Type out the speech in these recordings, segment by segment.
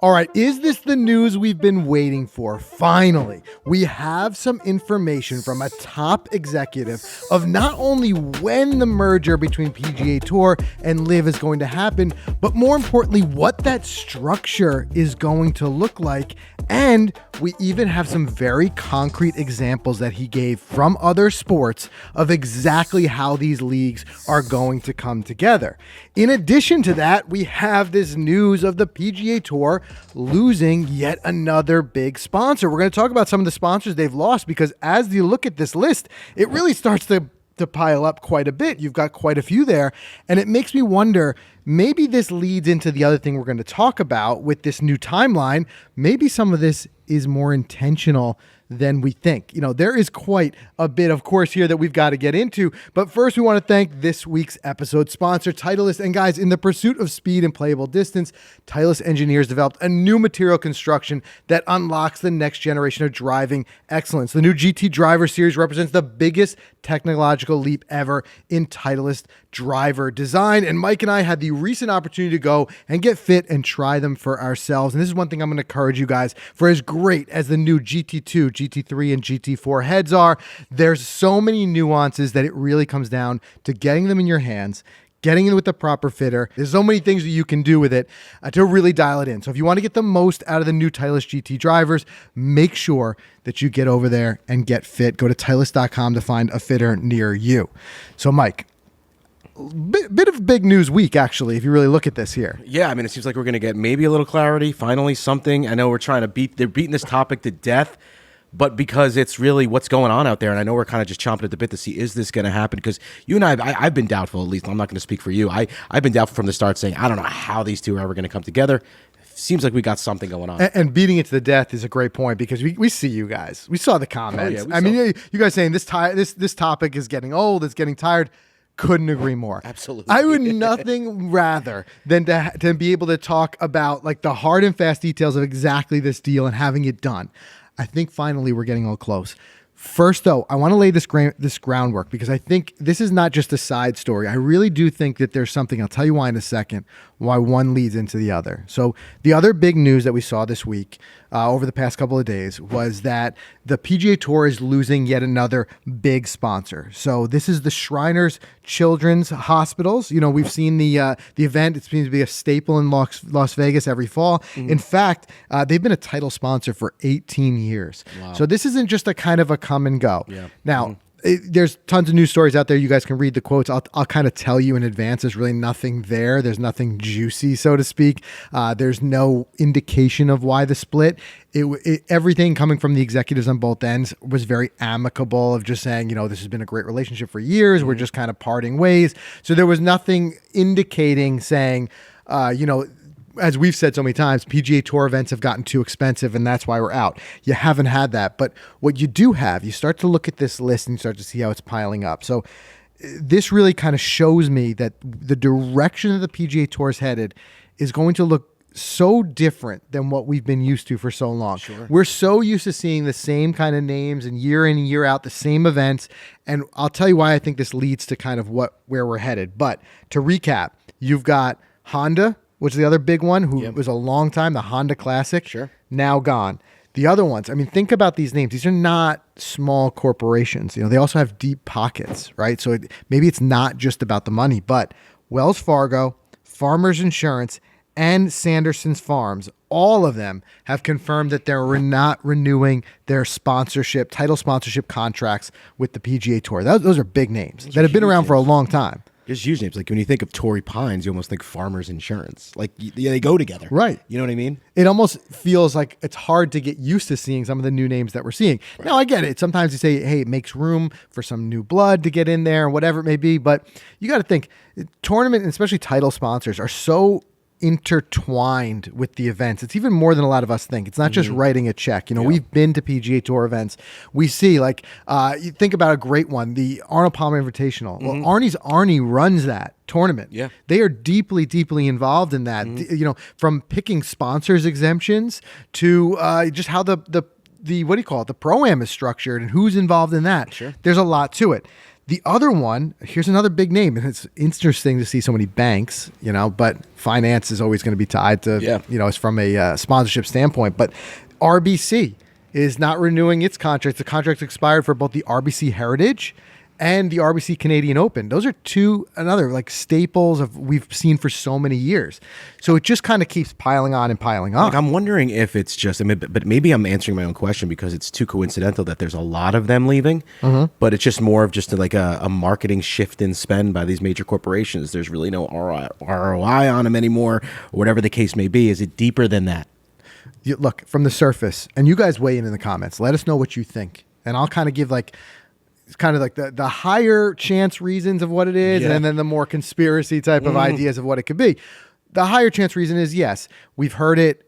All right, is this the news we've been waiting for? Finally, we have some information from a top executive of not only when the merger between PGA Tour and LIV is going to happen, but more importantly, what that structure is going to look like. And we even have some very concrete examples that he gave from other sports of exactly how these leagues are going to come together. In addition to that, we have this news of the PGA Tour losing yet another big sponsor. We're going to talk about some of the sponsors they've lost because as you look at this list, it really starts to pile up quite a bit. You've got quite a few there. And it makes me wonder, maybe this leads into the other thing we're going to talk about with this new timeline. Maybe some of this is more intentional than we think. You know, there is quite a bit, of course, here that we've got to get into. But first, we want to thank this week's episode sponsor, Titleist. And guys, in the pursuit of speed and playable distance, Titleist engineers developed a new material construction that unlocks the next generation of driving excellence. The new GT Driver Series represents the biggest technological leap ever in Titleist driver design. And Mike and I had the recent opportunity to go and get fit and try them for ourselves. And this is one thing I'm going to encourage you guys, for as great as the new GT2, GT3, and GT4 heads are, there's so many nuances that it really comes down to getting them in your hands, getting it with the proper fitter. There's so many things that you can do with it to really dial it in. So if you want to get the most out of the new Titleist GT drivers, make sure that you get over there and get fit. Go to Titleist.com to find a fitter near you. So Mike, bit of big news week, actually, if you really look at this here. Yeah, I mean, it seems like we're going to get maybe a little clarity, finally something. I know we're trying to they're beating this topic to death, but because it's really what's going on out there, and I know we're kind of just chomping at the bit to see, is this going to happen? Because you and I've been doubtful, at least. I'm not going to speak for you. I've been doubtful from the start, saying, I don't know how these two are ever going to come together. Seems like we got something going on. And beating it to the death is a great point because we see you guys. We saw the comments. Oh, yeah, you guys saying this topic is getting old, it's getting tired. Couldn't agree more. Absolutely. I would nothing rather than to be able to talk about like the hard and fast details of exactly this deal and having it done. I think finally we're getting all close. First, though, I want to lay this groundwork because I think this is not just a side story. I really do think that there's something, I'll tell you why in a second, why one leads into the other. So the other big news that we saw this week over the past couple of days was that the PGA Tour is losing yet another big sponsor. So this is the Shriners Children's Hospitals. You know, we've seen the event. It seems to be a staple in Las Vegas every fall. Mm-hmm. In fact, they've been a title sponsor for 18 years. Wow. So this isn't just a kind of a come and go. Yeah. Now, there's tons of news stories out there. You guys can read the quotes. I'll kind of tell you in advance. There's really nothing there. There's nothing juicy, so to speak. There's no indication of why the split. Everything coming from the executives on both ends was very amicable of just saying, you know, this has been a great relationship for years. We're just kind of parting ways. So there was nothing indicating saying, you know, as we've said so many times, PGA Tour events have gotten too expensive and that's why we're out. You haven't had that. But what you do have, you start to look at this list and you start to see how it's piling up. So this really kind of shows me that the direction of the PGA Tour is headed is going to look so different than what we've been used to for so long. Sure. We're so used to seeing the same kind of names and year in and year out, the same events. And I'll tell you why I think this leads to kind of where we're headed. But to recap, you've got Honda, which is the other big one, who was a long time, the Honda Classic, now gone. The other ones, I mean, think about these names. These are not small corporations. You know, they also have deep pockets, right? So maybe it's not just about the money, but Wells Fargo, Farmers Insurance, and Sanderson's Farms, all of them have confirmed that they're not renewing their title sponsorship contracts with the PGA Tour. Those are big names that have been around for a long time. There's huge names. Like when you think of Torrey Pines, you almost think Farmers Insurance. Like they go together. Right. You know what I mean? It almost feels like it's hard to get used to seeing some of the new names that we're seeing. Right. Now, I get it. Sometimes you say, hey, it makes room for some new blood to get in there, whatever it may be. But you got to think, tournament and especially title sponsors are so intertwined with the events. It's even more than a lot of us think. It's not just writing a check. You know, we've been to PGA Tour events. We see, like, you think about a great one, the Arnold Palmer Invitational. Well, Arnie runs that tournament. Yeah. They are deeply, deeply involved in that. You know, from picking sponsors exemptions to just how the what do you call it? The pro-am is structured and who's involved in that. Sure. There's a lot to it. The other one, here's another big name, and it's interesting to see so many banks, but finance is always going to be tied to, it's from a sponsorship standpoint. But RBC is not renewing its contract. The contract expired for both the RBC Heritage and the RBC Canadian Open. Those are another like staples of we've seen for so many years. So it just kind of keeps piling on and piling on. Like, I'm wondering if it's just, but maybe I'm answering my own question because it's too coincidental that there's a lot of them leaving, but it's just more of just like a marketing shift in spend by these major corporations. There's really no ROI on them anymore, or whatever the case may be. Is it deeper than that? Look, from the surface, and you guys weigh in the comments. Let us know what you think. And I'll kind of give it's kind of like the higher chance reasons of what it is, and then the more conspiracy type of ideas of what it could be. The higher chance reason is, yes, we've heard it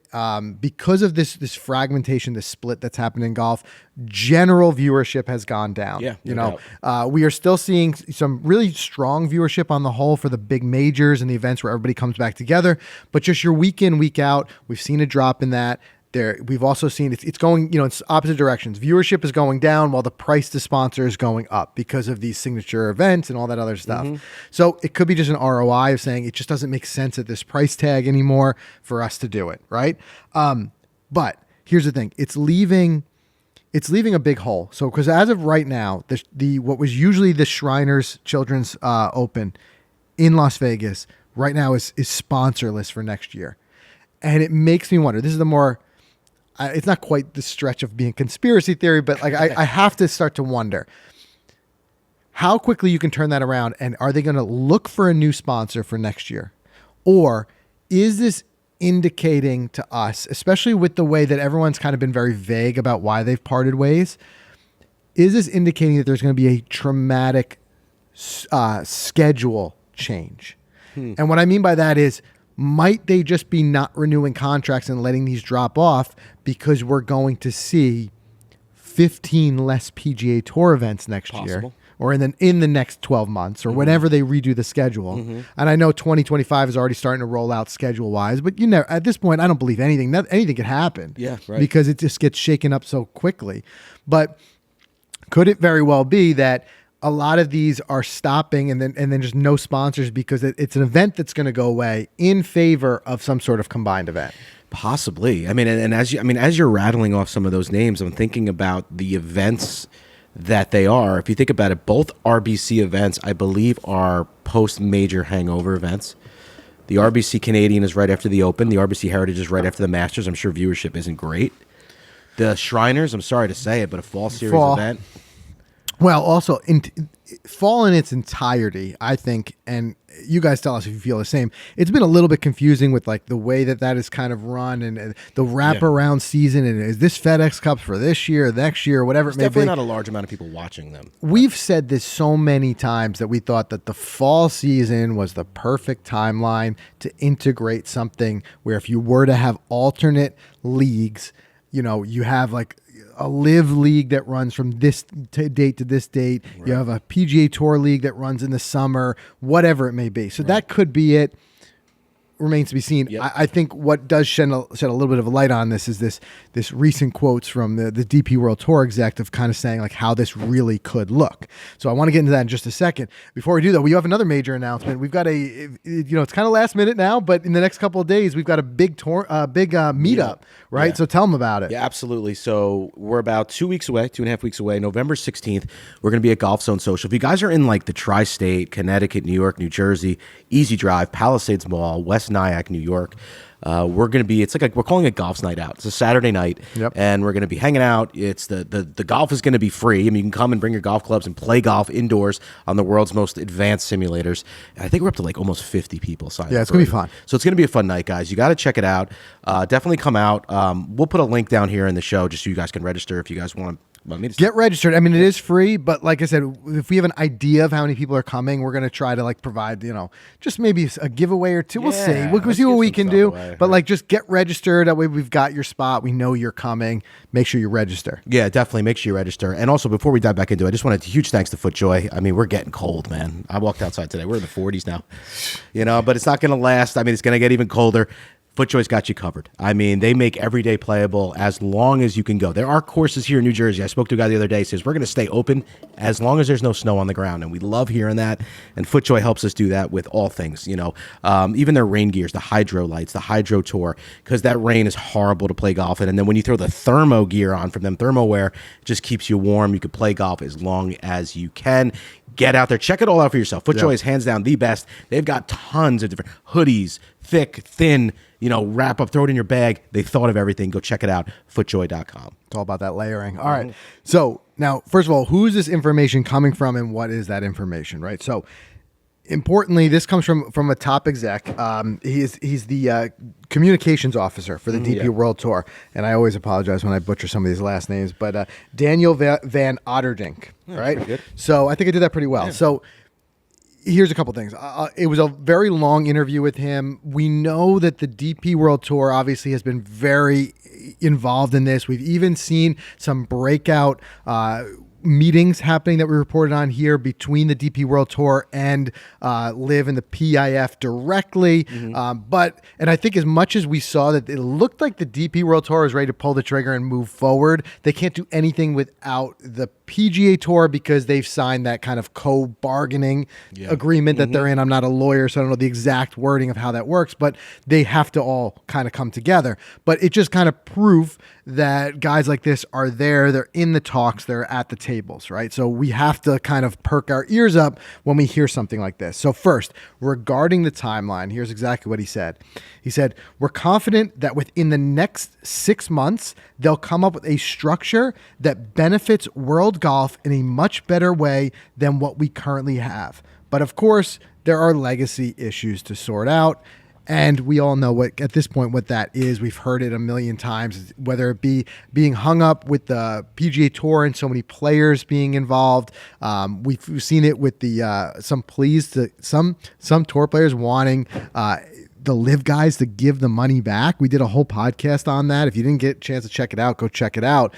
because of this fragmentation, this split that's happened in golf. General viewership has gone down. We are still seeing some really strong viewership on the whole for the big majors and the events where everybody comes back together. But just your week in, week out, we've seen a drop in that. We've also seen it's going, it's opposite directions. Viewership is going down while the price to sponsor is going up because of these signature events and all that other stuff. So it could be just an ROI of saying it just doesn't make sense at this price tag anymore for us to do it, right? But here's the thing: it's leaving a big hole. So because as of right now, the what was usually the Shriners Children's Open in Las Vegas right now is sponsorless for next year, and it makes me wonder. This is the more it's not quite the stretch of being conspiracy theory, but like I have to start to wonder how quickly you can turn that around, and are they going to look for a new sponsor for next year? Or is this indicating to us, especially with the way that everyone's kind of been very vague about why they've parted ways, is this indicating that there's going to be a traumatic schedule change? And what I mean by that is, might they just be not renewing contracts and letting these drop off because we're going to see 15 less PGA Tour events next year, or in the next 12 months, or whenever they redo the schedule? And I know 2025 is already starting to roll out schedule-wise, but at this point, I don't believe anything. Anything could happen, because it just gets shaken up so quickly. But could it very well be that a lot of these are stopping and then just no sponsors because it's an event that's going to go away in favor of some sort of combined event? Possibly. As you're rattling off some of those names, I'm thinking about the events that they are. If you think about it, both RBC events, I believe, are post-major hangover events. The RBC Canadian is right after the Open. The RBC Heritage is right after the Masters. I'm sure viewership isn't great. The Shriners, I'm sorry to say it, but a fall series event. Well, also, fall in its entirety, I think, and you guys tell us if you feel the same, it's been a little bit confusing with like the way that is kind of run and the wraparound season. And is this FedEx Cup for this year, next year, whatever it may be? Definitely not a large amount of people watching them. We've said this so many times that we thought that the fall season was the perfect timeline to integrate something where if you were to have alternate leagues, you have like a LIV league that runs from this date to this date. Right. You have a PGA Tour league that runs in the summer, whatever it may be. So that could be it. Remains to be seen. Yep. I think what does shed a little bit of a light on this is this recent quotes from the DP World Tour Exec of kind of saying like how this really could look. So I want to get into that in just a second. Before we do though, we have another major announcement. We've got it's kind of last minute now, but in the next couple of days we've got a big meetup, right? Yeah. So tell them about it. Yeah, absolutely. So we're about 2.5 weeks away, November 16th. We're going to be at Golf Zone Social. If you guys are in like the tri-state, Connecticut, New York, New Jersey, Easy Drive, Palisades Mall, West Nyack, New York, we're going to be, we're calling it Golf's Night Out. It's a Saturday night, and we're going to be hanging out. It's the golf is going to be free. I mean, you can come and bring your golf clubs and play golf indoors on the world's most advanced simulators. And I think we're up to like almost 50 people signed up. Yeah, it's going to be fun. So it's going to be a fun night, guys. You got to check it out. Definitely come out. We'll put a link down here in the show just so you guys can register if you guys want to. Get registered. I mean, it is free, but like I said, if we have an idea of how many people are coming, we're going to try to like provide, just maybe a giveaway or two. We'll see. We'll see what we can do. But like, just get registered. That way we've got your spot. We know you're coming. Make sure you register. Yeah, definitely. Make sure you register. And also, before we dive back into it, I just wanted huge thanks to FootJoy. I mean, we're getting cold, man. I walked outside today. We're in the 40s now, but it's not going to last. I mean, it's going to get even colder. FootJoy's got you covered. I mean, they make every day playable as long as you can go. There are courses here in New Jersey. I spoke to a guy the other day, says we're going to stay open as long as there's no snow on the ground, and we love hearing that. And FootJoy helps us do that with all things, even their rain gears, the hydro lights, the hydro tour, because that rain is horrible to play golf in. And then when you throw the thermo gear on from them, thermoware, it just keeps you warm. You can play golf as long as you can. Get out there. Check it all out for yourself. FootJoy is hands down the best. They've got tons of different hoodies, thick, thin, wrap up, throw it in your bag. They thought of everything. Go check it out, footjoy.com. It's all about that layering. All right. So now, first of all, who is this information coming from and what is that information, right? So importantly, this comes from a top exec. He's the communications officer for the DP World Tour. And I always apologize when I butcher some of these last names, but Daniel Van Otterdink, right? Pretty good. So I think I did that pretty well. Yeah. So here's a couple things. It was a very long interview with him. We know that the DP World Tour obviously has been very involved in this. We've even seen some breakout meetings happening that we reported on here between the DP World Tour and LIV and the PIF directly. And I think as much as we saw that it looked like the DP World Tour was ready to pull the trigger and move forward, they can't do anything without the PGA Tour because they've signed that kind of co-bargaining agreement that they're in. I'm not a lawyer, so I don't know the exact wording of how that works, but they have to all kind of come together. But it just kind of proof that guys like this are there. They're in the talks. They're at the tables, right? So we have to kind of perk our ears up when we hear something like this. So first, regarding the timeline, here's exactly what he said. He said, we're confident that within the next 6 months, they'll come up with a structure that benefits world golf in a much better way than what we currently have. But of course, there are legacy issues to sort out. And we all know at this point what that is. We've heard it a million times, whether it be being hung up with the PGA Tour and so many players being involved. We've seen it with the some tour players wanting the LIV guys to give the money back. We did a whole podcast on that. If you didn't get a chance to check it out, go check it out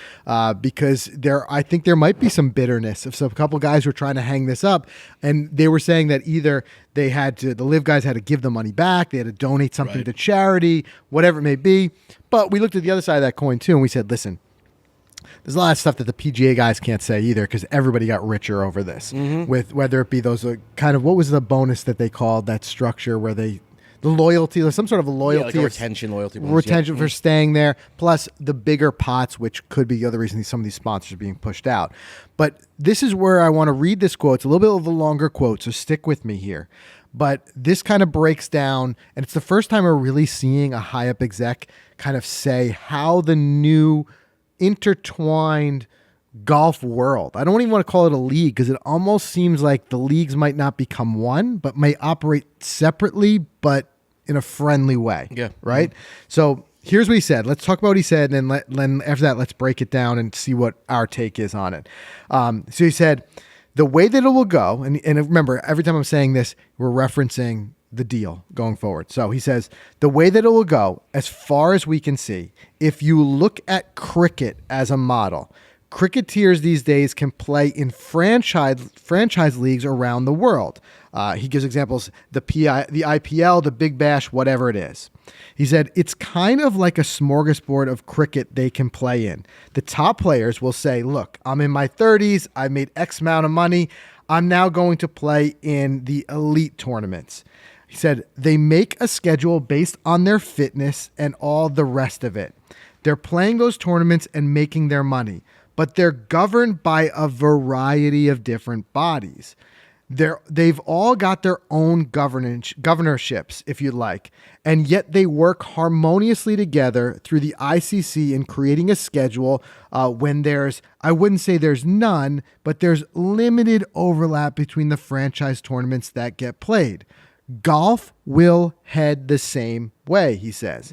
because I think there might be some bitterness of some couple guys who are trying to hang this up, and they were saying that either the LIV guys had to give the money back, they had to donate something to charity, whatever it may be. But we looked at the other side of that coin too, and we said, listen, there's a lot of stuff that the PGA guys can't say either because everybody got richer over this. With whether it be those kind of, what was the bonus that they called that structure where the loyalty, or some sort of a loyalty, like a loyalty for staying there, plus the bigger pots, which could be the other reason some of these sponsors are being pushed out. But this is where I want to read this quote. It's a little bit of a longer quote, so stick with me here. But this kind of breaks down, and it's the first time we're really seeing a high-up exec kind of say how the new intertwined golf world, I don't even want to call it a league because it almost seems like the leagues might not become one, but may operate separately, but in a friendly way. Yeah. Right? So here's what he said. Let's talk about what he said, and then after that, let's break it down and see what our take is on it. So he said, the way that it will go, and remember, every time I'm saying this, we're referencing the deal going forward. So he says, the way that it will go, as far as we can see, if you look at cricket as a model, cricketers these days can play in franchise leagues around the world. He gives examples, the IPL, the Big Bash, whatever it is. He said, it's kind of like a smorgasbord of cricket they can play in. The top players will say, look, I'm in my 30s. I made X amount of money. I'm now going to play in the elite tournaments. He said, they make a schedule based on their fitness and all the rest of it. They're playing those tournaments and making their money, but they're governed by a variety of different bodies. They've all got their own governorships, if you like, and yet they work harmoniously together through the ICC in creating a schedule when I wouldn't say there's none, but there's limited overlap between the franchise tournaments that get played. Golf will head the same way, he says.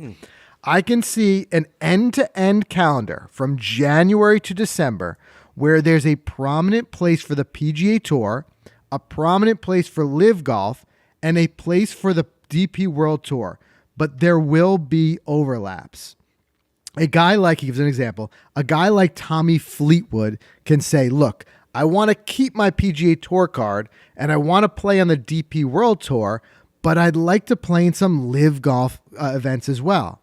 I can see an end-to-end calendar from January to December where there's a prominent place for the PGA Tour, a prominent place for LIV Golf, and a place for the DP World Tour. But there will be overlaps. He gives an example, a guy like Tommy Fleetwood can say, look, I want to keep my PGA Tour card and I want to play on the DP World Tour, but I'd like to play in some live golf events as well.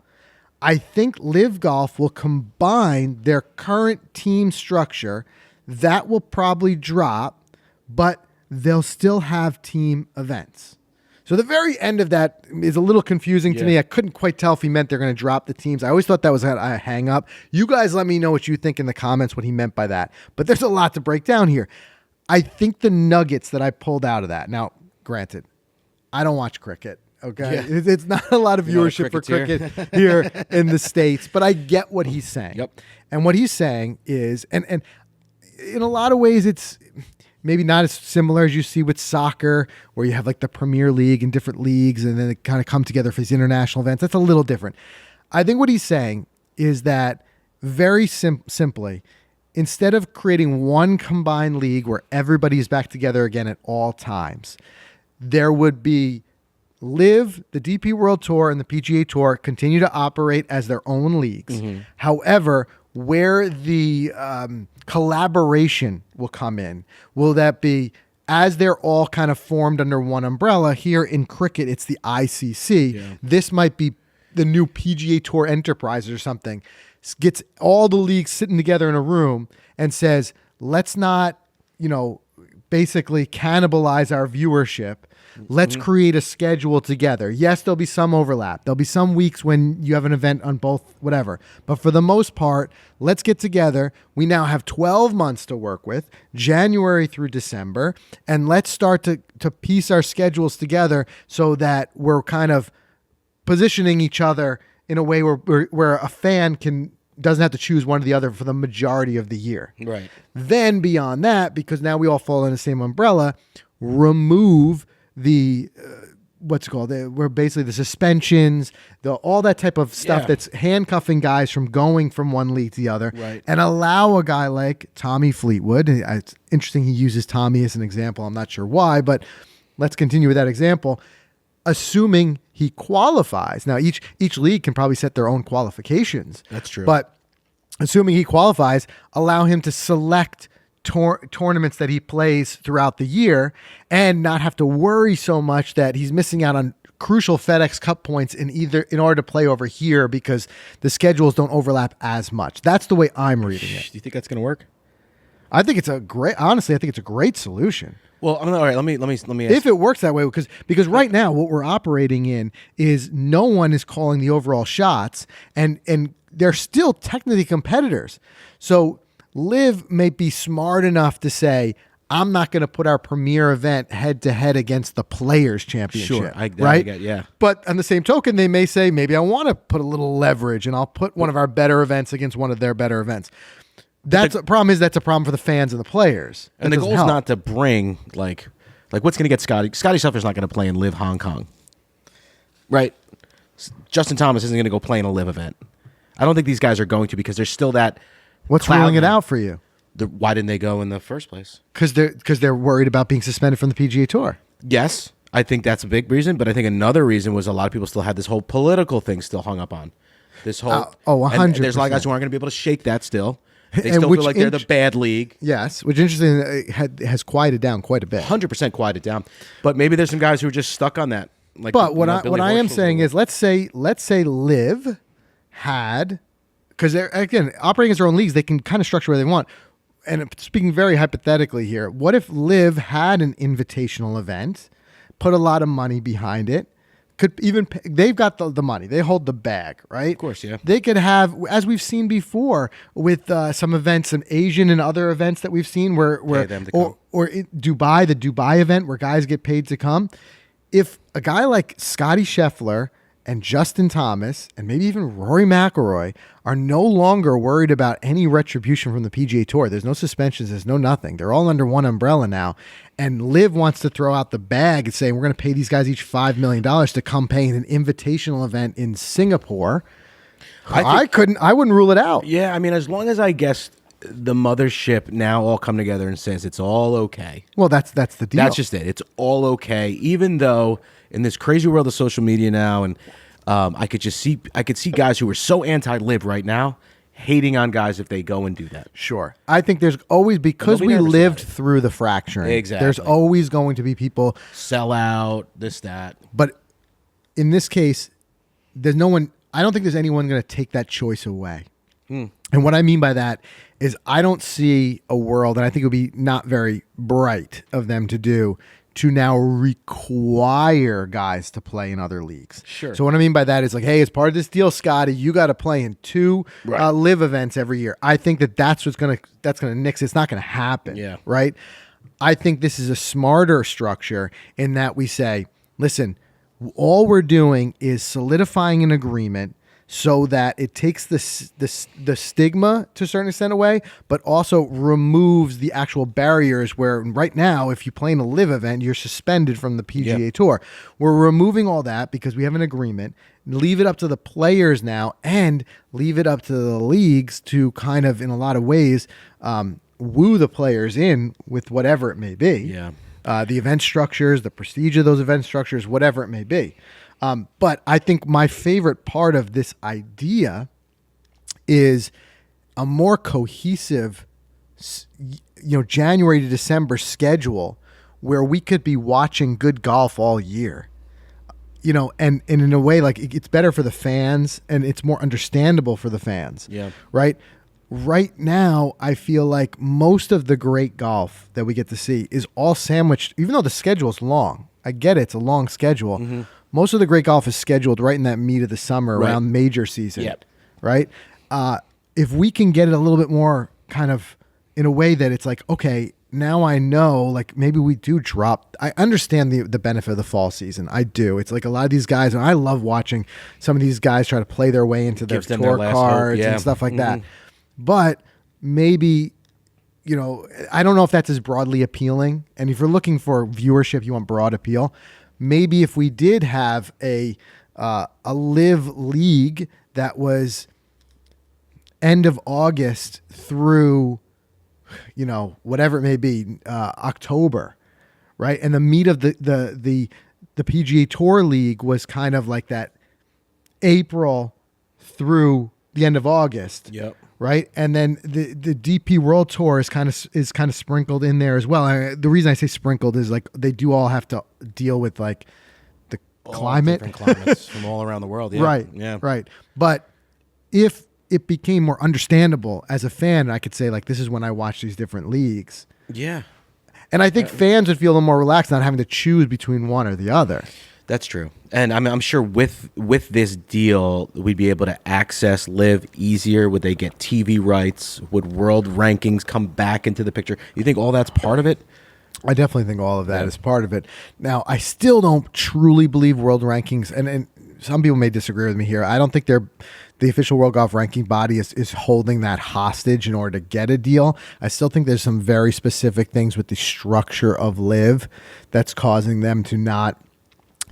I think live golf will combine their current team structure. That will probably drop, but they'll still have team events. So the very end of that is a little confusing to me. I couldn't quite tell if he meant they're going to drop the teams. I always thought that was a hang up. You guys let me know what you think in the comments, what he meant by that. But there's a lot to break down here. I think the nuggets that I pulled out of that. Now, granted, I don't watch cricket. Okay. Yeah. It's not a lot of viewership for cricket here in the States, but I get what he's saying. Yep. And what he's saying is, and in a lot of ways, it's maybe not as similar as you see with soccer, where you have like the Premier League and different leagues, and then they kind of come together for these international events. That's a little different. I think what he's saying is that very simply, instead of creating one combined league where everybody is back together again at all times, there would be LIV, the DP World Tour, and the PGA Tour continue to operate as their own leagues. Mm-hmm. However, where the collaboration will come in, will that be as they're all kind of formed under one umbrella? Here in cricket, it's the ICC. Yeah. This might be the new PGA Tour Enterprise or something. Gets all the leagues sitting together in a room and says, let's not, basically cannibalize our viewership. Let's create a schedule together. Yes, there'll be some overlap. There'll be some weeks when you have an event on both, whatever. But for the most part, let's get together. We now have 12 months to work with, January through December, and let's start to piece our schedules together so that we're kind of positioning each other in a way where a fan doesn't have to choose one or the other for the majority of the year. Right. Then beyond that, because now we all fall in the same umbrella, remove the where basically the suspensions, all that type of stuff that's handcuffing guys from going from one league to the other, right, and allow a guy like Tommy Fleetwood. It's interesting he uses Tommy as an example. I'm not sure why, but let's continue with that example. Assuming he qualifies. Now, each league can probably set their own qualifications. That's true. But assuming he qualifies, allow him to select tournaments that he plays throughout the year and not have to worry so much that he's missing out on crucial FedEx Cup points in order to play over here because the schedules don't overlap as much. That's the way I'm reading it. Do you think that's going to work? I think it's a great solution. Well, all right. Let me ask. If it works that way, because right now what we're operating in is no one is calling the overall shots, and they're still technically competitors. So LIV may be smart enough to say, I'm not going to put our premier event head to head against the Players Championship. Sure, I get, yeah. But on the same token, they may say, maybe I want to put a little leverage, and I'll put one of our better events against one of their better events. That's a problem for the fans and the players. And the goal is not to bring like what's going to get Scotty. Scotty Scheffler's not going to play in LIV Hong Kong, right? Justin Thomas isn't going to go play in a LIV event. I don't think these guys are going to, because there's still that. What's ruling it out for you? Why didn't they go in the first place? Because they're worried about being suspended from the PGA Tour. Yes, I think that's a big reason. But I think another reason was a lot of people still had this whole political thing still hung up on. This whole 100%. There's a lot of guys who aren't going to be able to shake that still. They still feel like they're the bad league. Yes, which interesting has quieted down quite a bit. 100% quieted down. But maybe there's some guys who are just stuck on that. But what I am saying is, let's say LIV had, because they're again operating as their own leagues, they can kind of structure where they want. And speaking very hypothetically here, what if LIV had an invitational event, put a lot of money behind it? They've got the money. They hold the bag, right? Of course, yeah. They could have, as we've seen before with some events, some Asian and other events that we've seen where Dubai, the Dubai event where guys get paid to come. If a guy like Scotty Scheffler and Justin Thomas and maybe even Rory McIlroy are no longer worried about any retribution from the PGA Tour. There's no suspensions. There's no nothing. They're all under one umbrella now. And LIV wants to throw out the bag and say, we're going to pay these guys each $5 million to come pay in an invitational event in Singapore. I wouldn't rule it out. Yeah, I mean, as long as I guess the mothership now all come together and says it's all okay. Well, that's the deal. That's just it. It's all okay, even though in this crazy world of social media now, and I could see guys who are so anti-LIV right now hating on guys if they go and do that. Sure. I think there's always, because be we nervous lived about it. through the fracturing, Exactly. there's always going to be people. Sell out, this, that. But in this case, there's no one, I don't think there's anyone going to take that choice away. And what I mean by that is I don't see a world, and I think it would be not very bright of them to do, to now require guys to play in other leagues. Sure. So what I mean by that is like, hey, as part of this deal, Scotty, you got to play in 2 Right. live events every year. I think that's gonna nix. It's not gonna happen. Yeah. Right. I think this is a smarter structure in that we say, listen, all we're doing is solidifying an agreement so that it takes the stigma to a certain extent away, but also removes the actual barriers where right now, if you play in a live event, you're suspended from the PGA Tour. We're removing all that because we have an agreement. Leave it up to the players now and leave it up to the leagues to kind of, in a lot of ways, woo the players in with whatever it may be. Yeah. The event structures, the prestige of those event structures, whatever it may be. But I think my favorite part of this idea is a more cohesive, January to December schedule where we could be watching good golf all year. And in a way, like it's better for the fans and it's more understandable for the fans. Yeah. Right. Right now, I feel like most of the great golf that we get to see is all sandwiched, even though the schedule is long. I get it. It's a long schedule. Mm-hmm. Most of the great golf is scheduled right in that meat of the summer around major season. Yep. Right. If we can get it a little bit more kind of in a way that it's like, okay, now I know, like maybe we do drop. I understand the benefit of the fall season. I do. It's like a lot of these guys, and I love watching some of these guys try to play their way into their tour cards and stuff like that. But maybe, I don't know if that's as broadly appealing. And if you're looking for viewership, you want broad appeal. Maybe if we did have a live league that was end of August through, whatever it may be, October, right? And the meat of the PGA Tour League was kind of like that April through the end of August. Yep. Right, and then the DP World Tour is kind of sprinkled in there as well. The reason I say sprinkled is like they do all have to deal with like the climate, different climates from all around the world. Yeah. Right, Yeah. right. But if it became more understandable as a fan, I could say like this is when I watch these different leagues. Yeah. And I think fans would feel a little more relaxed not having to choose between one or the other. That's true. And I'm sure with this deal, we'd be able to access live easier. Would they get TV rights? Would world rankings come back into the picture? You think all that's part of it? I definitely think all of that is part of it. Now, I still don't truly believe world rankings, and some people may disagree with me here. I don't think the official world golf ranking body is holding that hostage in order to get a deal. I still think there's some very specific things with the structure of live that's causing them to not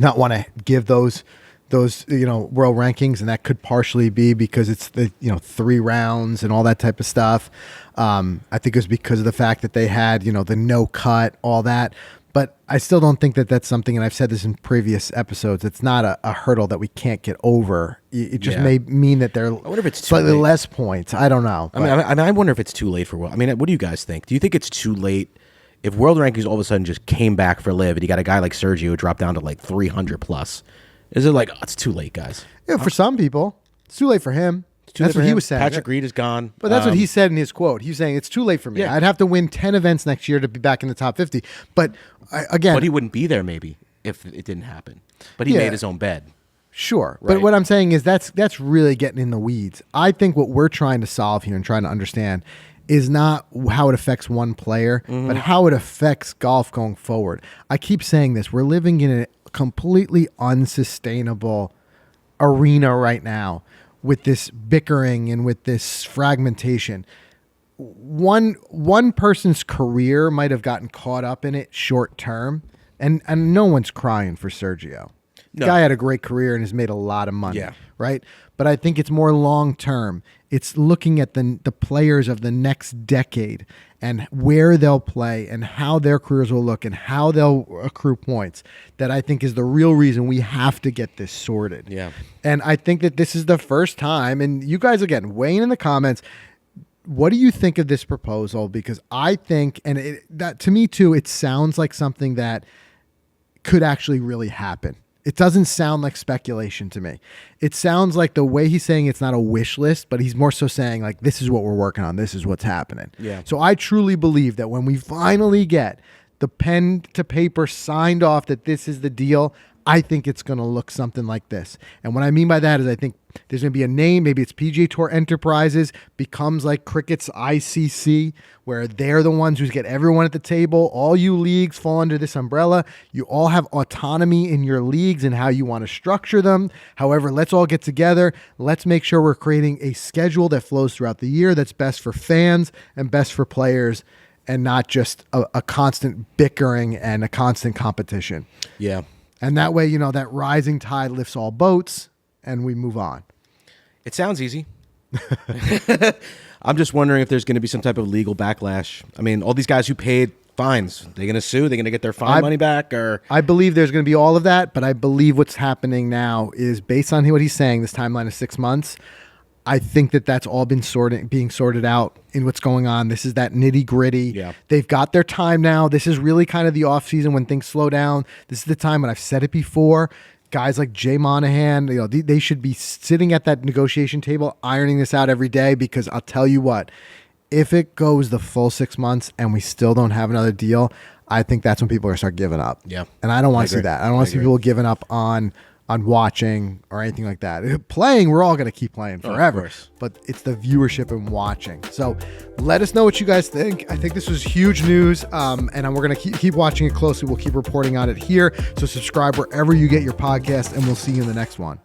want to give those world rankings, and that could partially be because it's the 3 rounds and all that type of stuff. I think it was because of the fact that they had the no cut, all that. But I still don't think that that's something, and I've said this in previous episodes, it's not a hurdle that we can't get over. It just may mean that they're I wonder if it's too slightly late. less points. I don't know. I wonder if it's too late for world. I mean, what do you guys think? Do you think it's too late? If world rankings all of a sudden just came back for live and you got a guy like Sergio who dropped down to like 300 plus, is it like, oh, it's too late, guys? Yeah, for some people, it's too late for him. That's what he was saying. Patrick Reed is gone. But that's what he said in his quote. He was saying, it's too late for me. Yeah. I'd have to win 10 events next year to be back in the top 50. But again... But he wouldn't be there maybe if it didn't happen. But he made his own bed. Sure. Right. But what I'm saying is that's really getting in the weeds. I think what we're trying to solve here and trying to understand is not how it affects one player, but how it affects golf going forward. I keep saying this. We're living in a completely unsustainable arena right now with this bickering and with this fragmentation. One person's career might have gotten caught up in it short term, and no one's crying for Sergio. The guy had a great career and has made a lot of money, right? but I think it's more long term. It's looking at the players of the next decade and where they'll play and how their careers will look and how they'll accrue points that I think is the real reason we have to get this sorted. Yeah. And I think that this is the first time, and you guys, again, weigh in the comments. What do you think of this proposal? Because I think, and that to me too, it sounds like something that could actually really happen. It doesn't sound like speculation to me. It sounds like the way he's saying it's not a wish list, but he's more so saying like, this is what we're working on. This is what's happening. Yeah. So I truly believe that when we finally get the pen to paper signed off that this is the deal, I think it's going to look something like this. And what I mean by that is I think there's going to be a name, maybe it's PGA Tour Enterprises, becomes like Cricket's ICC, where they're the ones who get everyone at the table. All you leagues fall under this umbrella. You all have autonomy in your leagues and how you want to structure them. However, let's all get together. Let's make sure we're creating a schedule that flows throughout the year that's best for fans and best for players, and not just a constant bickering and a constant competition. Yeah. And that way, that rising tide lifts all boats and we move on. It sounds easy. I'm just wondering if there's going to be some type of legal backlash. I mean, all these guys who paid fines, they're going to sue? They're going to get their fine money back? Or I believe there's going to be all of that, but I believe what's happening now is based on what he's saying, this timeline of 6 months, I think that that's all being sorted out in what's going on. This is that nitty gritty. Yeah. They've got their time now. This is really kind of the off season when things slow down. This is the time when I've said it before. Guys like Jay Monahan, they should be sitting at that negotiation table, ironing this out every day, because I'll tell you what, if it goes the full 6 months and we still don't have another deal, I think that's when people are going to start giving up. Yeah. And I don't want to see that. I don't want to see people giving up on watching or anything like that. Playing, we're all going to keep playing forever. But it's the viewership and watching. So let us know what you guys think. I think this was huge news, and we're going to keep watching it closely. We'll keep reporting on it here. So subscribe wherever you get your podcast, and we'll see you in the next one.